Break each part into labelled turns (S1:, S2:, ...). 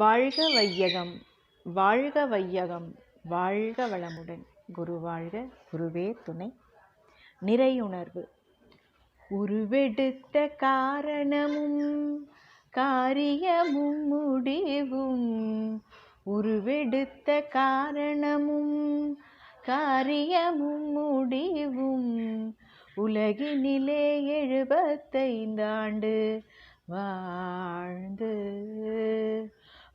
S1: வாழ்க வையகம், வாழ்க வையகம், வாழ்க வளமுடன். குரு வாழ்க, குருவே துணை. நிறையுணர்வு. உருவெடுத்த காரணமும் காரியமும் முடிவும், உருவெடுத்த காரணமும் காரியமும் முடிவும், உலகினிலே 75 ஆண்டு வாழ்ந்து,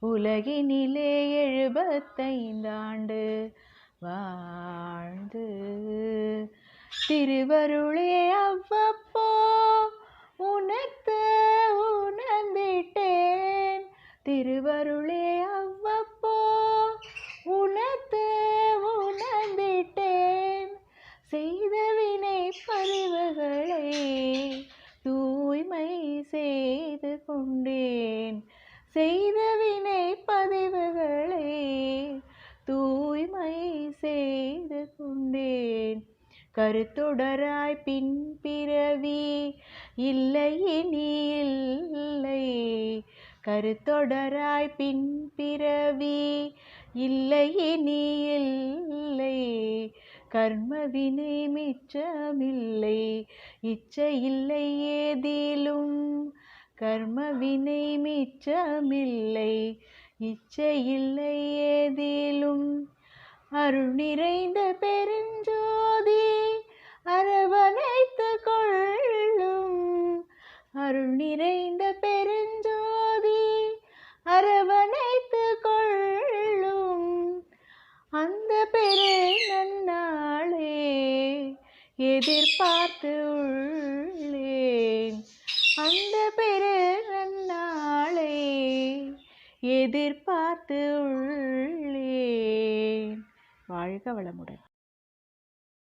S1: உலகினிலே 75 ஆண்டு வாழ்ந்து, திருவருளே அவ்வப்போ உனக்கு உணர்ந்திட்டேன், திருவருளே அவ்வப்போ உனக்கு உணர்ந்திட்டேன், செய்த வினை பதிவுகளை தூய்மை செய்து கொண்டேன், செய்த வினை பதிவுகளை தூய்மை செய்து கொண்டேன். கருத்தொடராய் பின் பிறவி இல்லை இனி இல்லை, கருத்தொடராய் பின் பிறவி இல்லை இனி இல்லை, கர்மவினை மிச்சமில்லை இச்சையில்லை ஏதிலும், கர்மவினை மிச்சமில்லை இச்சையில்லை ஏதிலும், அருள் நிறைந்த பெருஞ்சோதி அரவணைத்து கொள்ளும், அருள் நிறைந்த பெருஞ்சோதி அரவணைத்து கொள்ளும், அந்த பெரு நன்னாளே எதிர்பார்த்து உள்ளேன், அந்த பெரு நன்னாளை எதிர்பார்த்து உள்ளேன். வாழ்க வளமுடன்.